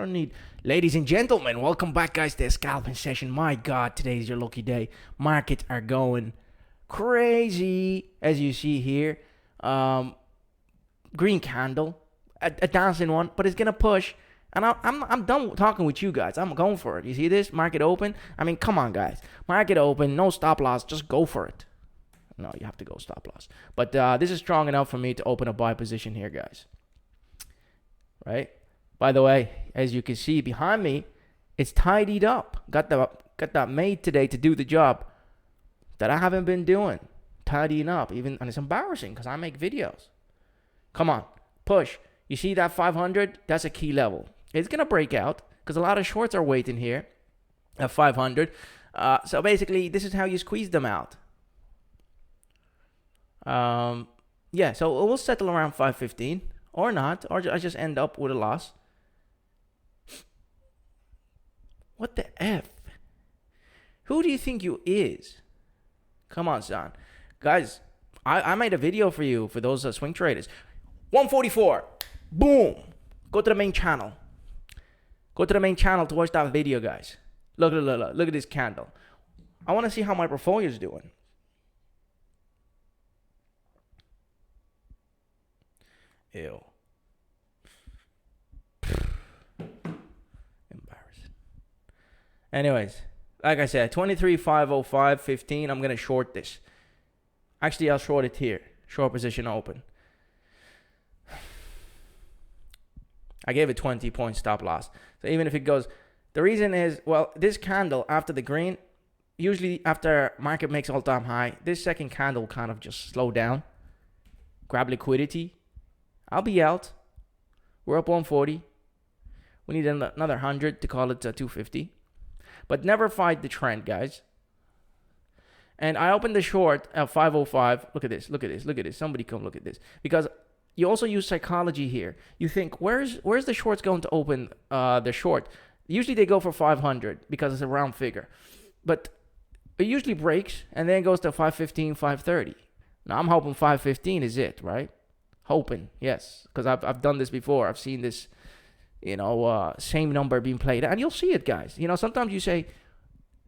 don't need. Ladies and gentlemen, welcome back, guys, to the scalping session. My God, today's your lucky day. Markets are going crazy, as you see here. Green candle, a dancing one, but it's gonna push. And I'm done talking with you guys. I'm going for it. You see this market open? I mean, come on, guys. Market open, no stop loss. Just go for it. No, you have to go stop loss. But this is strong enough for me to open a buy position here, guys. Right? By the way, as you can see behind me, it's tidied up. Got that made today to do the job that I haven't been doing. Tidying up, and it's embarrassing because I make videos. Come on, push. You see that 500? That's a key level. It's gonna break out because a lot of shorts are waiting here at 500. So basically, this is how you squeeze them out. Yeah, so we'll settle around 515 or not, or I just end up with a loss. What the F? Who do you think you is? Come on, son. Guys, I made a video for you, for those swing traders. 144. Boom. Go to the main channel. Go to the main channel to watch that video, guys. Look at this candle. I want to see how my portfolio is doing. Ew. Embarrassing. Anyways, like I said, 23,505.15. I'm going to short this. Actually, I'll short it here. Short position open. I gave it 20 point stop loss. So even if it goes, the reason is, well, this candle after the green, usually after market makes all-time high, this second candle kind of just slow down, grab liquidity. I'll be out. We're up 140. We need another 100 to call it 250. But never fight the trend, guys. And I opened the short at 505. Look at this. Look at this. Look at this. Somebody come look at this. Because you also use psychology here. You think, where's the shorts going to open the short? Usually they go for 500 because it's a round figure. But it usually breaks and then goes to 515, 530. Now I'm hoping 515 is it, right? Hoping, yes. Because I've done this before. I've seen this, same number being played. And you'll see it, guys. Sometimes you say,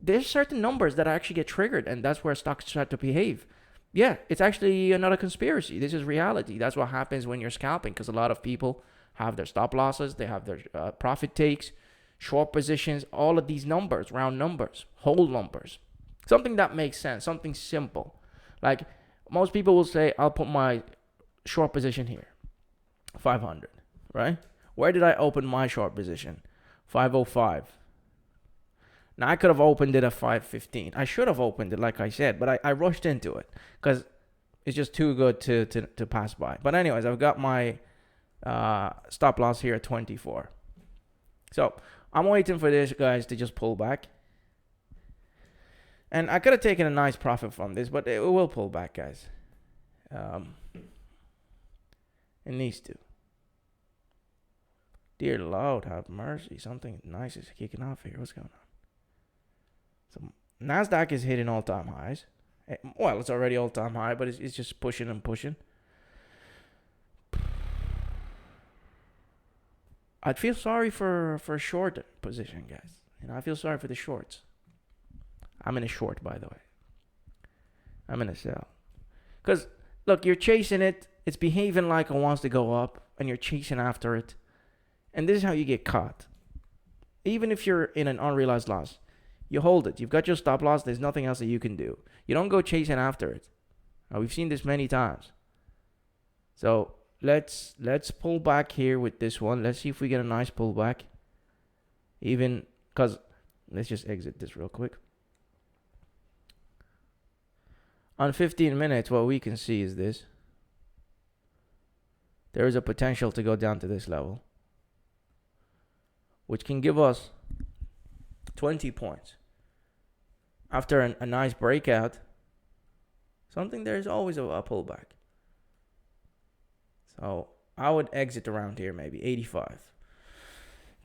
there's certain numbers that actually get triggered, and that's where stocks start to behave. Yeah, it's actually not a conspiracy. This is reality. That's what happens when you're scalping, because a lot of people have their stop losses, they have their profit takes, short positions, all of these numbers, round numbers, whole numbers. Something that makes sense, something simple. Like most people will say, I'll put my short position here, 500, right? Where did I open my short position? 505. Now, I could have opened it at 515. I should have opened it, like I said, but I rushed into it because it's just too good to pass by. But anyways, I've got my stop loss here at 24. So I'm waiting for this, guys, to just pull back. And I could have taken a nice profit from this, but it will pull back, guys. It needs to. Dear Lord, have mercy. Something nice is kicking off here. What's going on? So NASDAQ is hitting all-time highs. Well, it's already all-time high, but it's just pushing and pushing. I'd feel sorry for a short position, guys. I feel sorry for the shorts. I'm in a short, by the way. I'm in a sell. Because, look, you're chasing it. It's behaving like it wants to go up, and you're chasing after it. And this is how you get caught. Even if you're in an unrealized loss. You hold it. You've got your stop loss. There's nothing else that you can do. You don't go chasing after it. We've seen this many times. So let's pull back here with this one. Let's see if we get a nice pullback. Even because let's just exit this real quick. On 15 minutes, what we can see is this. There is a potential to go down to this level, which can give us 20 points. After a nice breakout, there's always a pullback. So I would exit around here, maybe 85.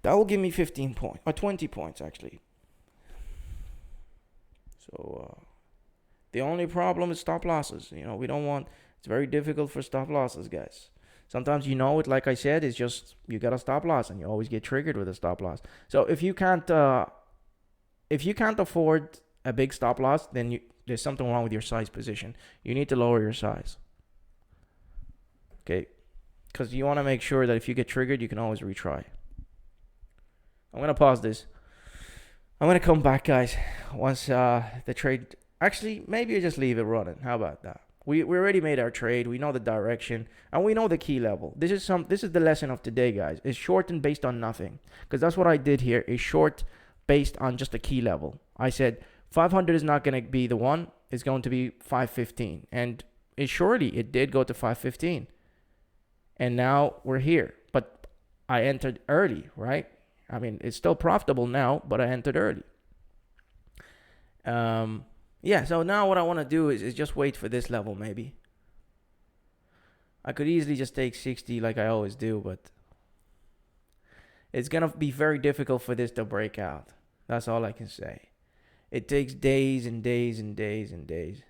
That will give me 15 points, or 20 points actually. So the only problem is stop losses. We don't want, it's very difficult for stop losses, guys. Sometimes you know it, like I said, it's just you got a stop loss and you always get triggered with a stop loss. So if you can't afford a big stop loss, then there's something wrong with your size position. You need to lower your size. Okay? Because you want to make sure that if you get triggered, you can always retry. I'm going to pause this. I'm going to come back, guys, once the trade... Actually, maybe I just leave it running. How about that? We already made our trade. We know the direction, and we know the key level. This is the lesson of today, guys. It's shorting based on nothing, because that's what I did here. Is short based on just a key level. I said 500 is not going to be the one. It's going to be 515, and it did go to 515, and now we're here. But I entered early, right? I mean, it's still profitable now, but I entered early. Yeah, so now what I want to do is just wait for this level, maybe. I could easily just take 60 like I always do, but it's going to be very difficult for this to break out. That's all I can say. It takes days and days and days and days.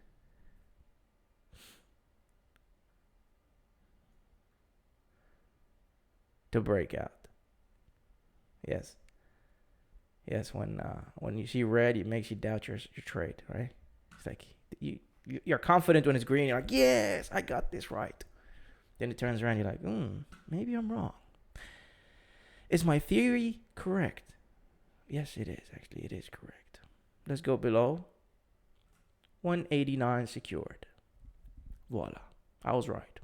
To break out. Yes. Yes, when you see red, it makes you doubt your trade, right? It's like you're confident when it's green. You're like, yes, I got this right. Then it turns around. You're like, maybe I'm wrong. Is my theory correct? Yes, it is. Actually, it is correct. Let's go below. 189 secured. Voila. I was right.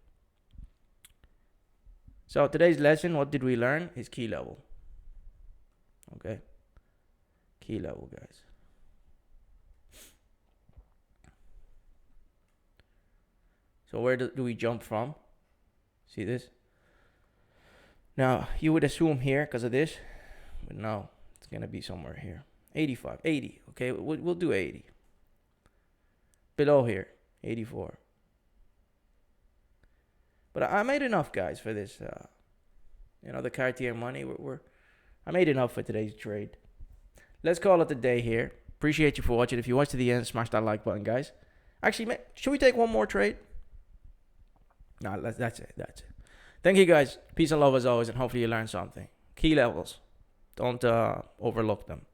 So today's lesson, what did we learn? Is key level. Okay. Key level, guys. So where do we jump from? See this? Now, you would assume here because of this, but no, it's going to be somewhere here. 85, 80. Okay, we'll do 80. Below here, 84. But I made enough, guys, for this. The Cartier money. I made enough for today's trade. Let's call it a day here. Appreciate you for watching. If you watched to the end, smash that like button, guys. Actually, should we take one more trade? No, that's it. That's it. Thank you, guys. Peace and love as always, and hopefully you learned something. Key levels. Don't overlook them.